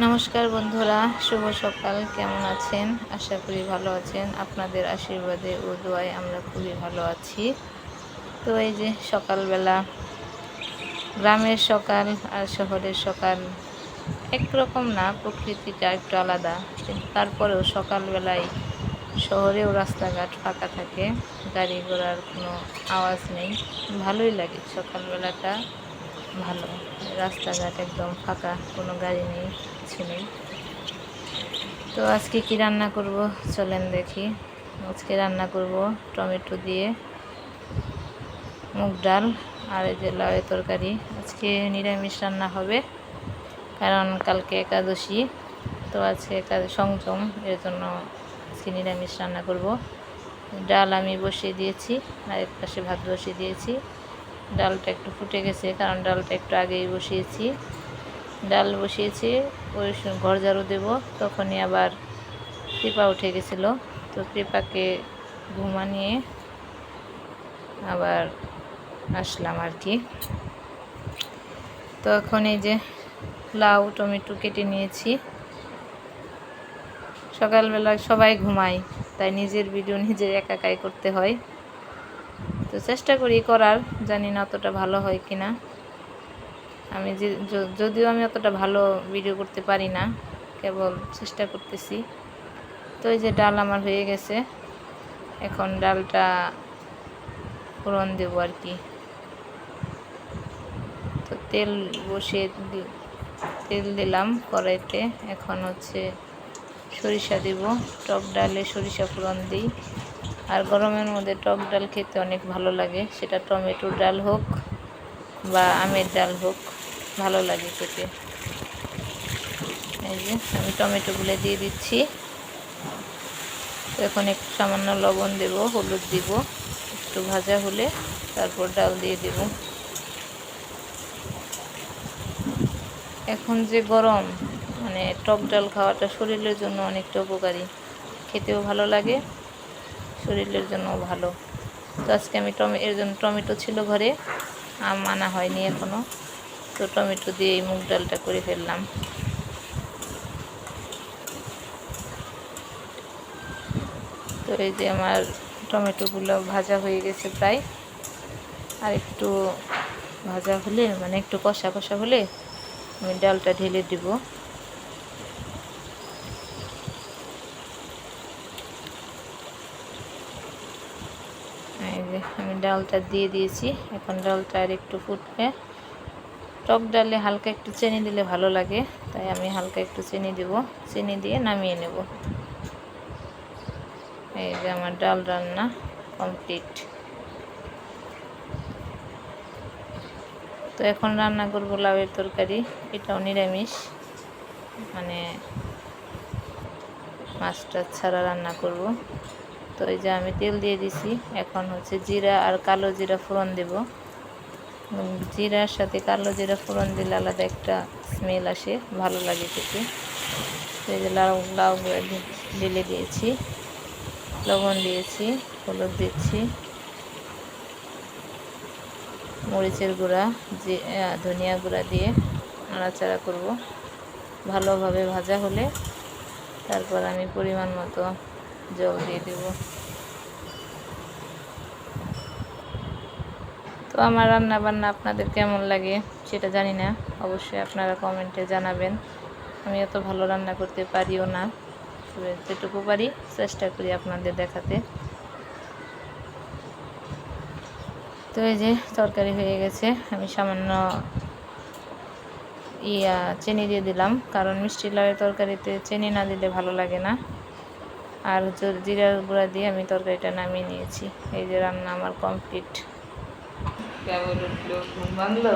নমস্কার বন্ধুরা, শুভ সকাল। কেমন আছেন? আশা করি ভালো আছেন। আপনাদের আশীর্বাদে ও দোয়ায় আমরা খুবই ভালো আছি। তো এই যে সকালবেলা, গ্রামের সকাল আর শহরের সকাল একরকম না, প্রকৃতিটা একটু আলাদা, কিন্তু তারপরেও সকালবেলায় শহরেও রাস্তাঘাট ফাঁকা থাকে, গাড়ি ঘোড়ার কোনো আওয়াজ নেই, ভালোই লাগে সকালবেলাটা। ভালো, রাস্তাঘাট একদম ফাঁকা, কোনো গাড়ি নেই, কিছু নেই। তো আজকে কি রান্না করব চলেন দেখি। আজকে রান্না করব টমেটো দিয়ে মুগ ডাল আর এই যে লাউয়ের তরকারি। আজকে নিরামিষ রান্না হবে, কারণ কালকে একাদশী, তো আজকে সংযম, এর জন্য আজকে নিরামিষ রান্না করব। ডাল আমি বসিয়ে দিয়েছি, আর এক পাশে ভাত বসিয়ে দিয়েছি। ডালটা একটু ফুটে গেছে, কারণ ডালটা একটু আগেই বসিয়েছি। ডাল বসিয়েছি, ওই ঘর ঝাড়ু দেবো, তখনই আবার কৃপা উঠে গেছিলো। তো কৃপাকে ঘুমানিয়ে আবার আসলাম আর কি। তো এখন এই যে লাউ টমেটো কেটে নিয়েছি। সকালবেলা সবাই ঘুমায়, তাই নিজের ভিডিও নিজের একাই করতে হয়। তো চেষ্টা করি করার, জানি না অতটা ভালো হয় কিনা। আমি যদিও আমি অতটা ভালো ভিডিও করতে পারি না, কেবল চেষ্টা করতেছি। তো এই যে ডাল আমার হয়ে গেছে, এখন ডালটা ফোড়ন দেবো আর কি। তো তেল দিলাম কড়াইতে। এখন হচ্ছে সরিষা দিব, টক ডালে সরিষা ফোড়ন দিই। আর গরমের মধ্যে টক ডাল খেতে অনেক ভালো লাগে, সেটা টমেটোর ডাল হোক বা আমের ডাল হোক, ভালো লাগে খেতে। এই যে আমি টমেটোগুলো দিয়ে দিচ্ছি। তো এখন একটু সামান্য লবণ দেব, হলুদ দিব, একটু ভাজা হলে তারপর ডাল দিয়ে দেব। এখন যে গরম, মানে টক ডাল খাওয়াটা শরীরের জন্য অনেকটা উপকারী, খেতেও ভালো লাগে, শরীরের জন্যও ভালো। তো আজকে আমি এর জন্য টমেটো ছিল ঘরে, আম আনা হয়নি এখনও, তো টমেটো দিয়ে এই মুগ ডালটা করে ফেললাম। তো এই যে আমার টমেটোগুলো ভাজা হয়ে গেছে প্রায়, আর একটু ভাজা হলে, মানে একটু কষা কষা হলে আমি ডালটা ঢেলে দিব। এই যে আমি ডালটা দিয়ে দিয়েছি, এখন ডালটা আর একটু ফুটবে। টক ডালে হালকা একটু চিনি দিলে ভালো লাগে, তাই আমি হালকা একটু চিনি দেব, চিনি দিয়ে নামিয়ে নেব। এই যে আমার ডাল রান্না কমপ্লিট। তো এখন রান্না করব লাউয়ের তরকারি, এটাও নিরামিষ, মানে মাছটা ছাড়া রান্না করব। তো এই যে আমি তেল দিয়ে দিছি, এখন হচ্ছে জিরা আর কালো জিরা ফোড়ন দেব। জিরার সাথে কালো জিরা ফোড়ন দিলে আলাদা একটা স্মেল আসে, ভালো লাগে খেতে। তো এই যে লাউ ঢেলে দিয়েছি, লবণ দিয়েছি, হলুদ দিচ্ছি, মরিচের গুঁড়া, ধনিয়া গুঁড়া দিয়ে নাড়াচাড়া করব। ভালোভাবে ভাজা হলে তারপর আমি পরিমাণ মতো জল দিয়ে দেব। তো আমার রান্না বান্না আপনাদের কেমন লাগে সেটা জানি না, অবশ্যই আপনারা কমেন্টে জানাবেন। আমি এত ভালো রান্না করতে পারিও না, তবে যেটুকু পারি চেষ্টা করি আপনাদের দেখাতে। তো এই যে তরকারি হয়ে গেছে, আমি সামান্য চিনি দিয়ে দিলাম, কারণ মিষ্টি লাউয়ের তরকারিতে চিনি না দিলে ভালো লাগে না। আর জিরার গুঁড়া দিয়ে আমি তরকারিটা নামিয়ে নিয়েছি। এই যে রান্না আমার কমপ্লিট। কেমন উঠলো, ঘুম ভাঙলো?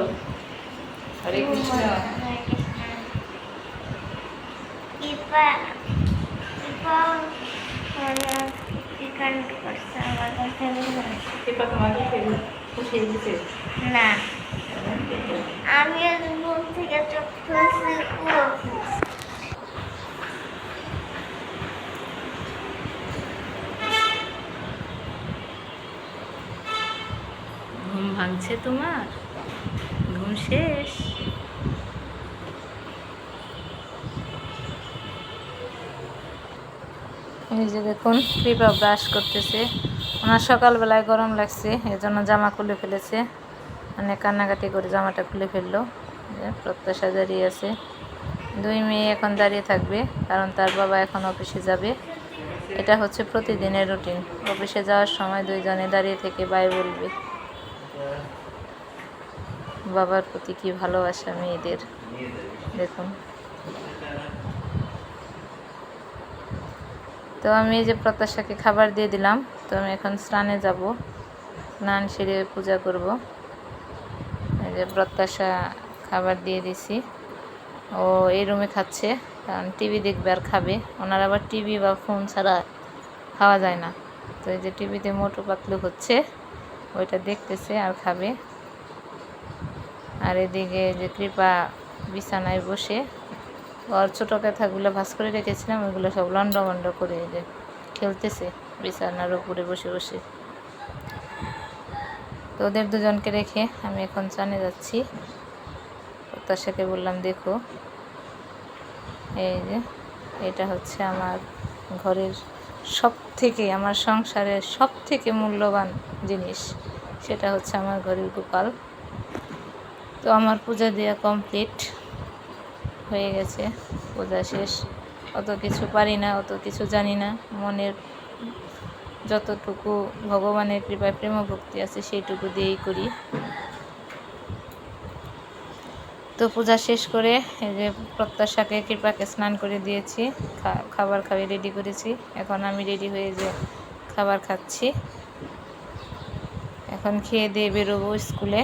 হরে কৃষ্ণ। না, আমি ঘুম থেকে চোখ খুলছি, ঘুম ভাঙছে তোমার? ঘুম শেষ? এই যে দেখুন কৃপা ব্রাশ করতেছে। ওনার সকালবেলায় গরম লাগছে, এজন্য জামা খুলে ফেলেছে। অনেক কান্নাকাটি করে জামাটা খুলে ফেললো। প্রত্যাশা দাঁড়িয়ে আছে। 2 মেয়ে এখন দাঁড়িয়ে থাকবে, কারণ তার বাবা এখন অফিসে যাবে। এটা হচ্ছে প্রতিদিনের রুটিন। অফিসে যাওয়ার সময় 2 জনে দাঁড়িয়ে থেকে বাই বলবে। বাবার প্রতি কি ভালোবাসা মেয়েদের দেখুন। তো আমি এই যে প্রত্যাশাকে খাবার দিয়ে দিলাম। তো আমি এখন স্নানে যাব, স্নান সেরে পূজা করব। এই যে প্রত্যাশা খাবার দিয়ে দিছি, ও এই রুমে খাচ্ছে, কারণ টিভি দেখবে আর খাবে। ওনার আবার টিভি বা ফোন ছাড়া খাওয়া যায় না। তো এই যে টিভিতে মোটু পাতলু হচ্ছে, ওইটা দেখতেছে আর খাবে। আর এদিকে যে কৃপা বিছানায় বসে ওর ছোটো কথাগুলো ভাঁজ করে রেখেছিলাম, ওইগুলো সব লন্ডমন্ড করে যে খেলতেছে বিছানার উপরে বসে বসে। তো ওদের দুজনকে রেখে আমি এখন চানে যাচ্ছি। প্রত্যাশাকে বললাম দেখো, এই যে এটা হচ্ছে আমার ঘরের আমার সংসারের সব থেকে মূল্যবান জিনিস, সেটা হচ্ছে আমার ঘরের গোপাল। তো আমার পূজা দেওয়া কমপ্লিট হয়ে গেছে, পূজা শেষ। অত কিছু পারি না, অত কিছু জানি না। মনের যতটুকু ভগবানের কৃপায় প্রেম ভক্তি আছে সেইটুকু দিয়েই করি। তো পূজা শেষ করে এই যে প্রত্যাশাকে কৃপাকে স্নান করে দিয়েছি, খাবার খাওয়া রেডি করেছি। এখন আমি রেডি হয়ে যে খাবার খাচ্ছি। এখন খেয়ে দিয়ে বেরোবো স্কুলে।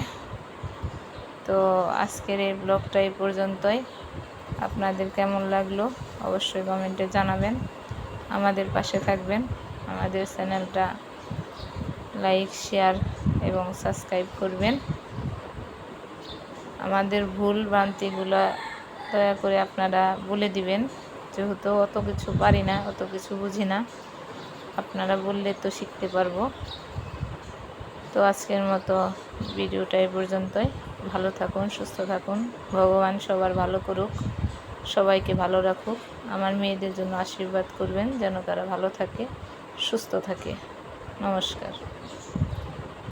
তো আজকের এই ব্লগটা এই পর্যন্তই। আপনাদের কেমন লাগলো অবশ্যই কমেন্টে জানাবেন। আমাদের পাশে থাকবেন, আমাদের চ্যানেলটা লাইক, শেয়ার এবং সাবস্ক্রাইব করবেন। আমাদের ভুল ভ্রান্তিগুলো দয়া করে আপনারা বলে দিবেন, যেহেতু অত কিছু পারি না, অত কিছু বুঝি না। আপনারা বললে তো শিখতে পারবো। তো আজকের মতো ভিডিওটা এই পর্যন্তই। ভালো থাকুন, সুস্থ থাকুন। ভগবান সবার ভালো করুক, সবাইকে ভালো রাখুক। আমার মেয়েদের জন্য আশীর্বাদ করবেন, যেন তারা ভালো থাকে, সুস্থ থাকে। নমস্কার।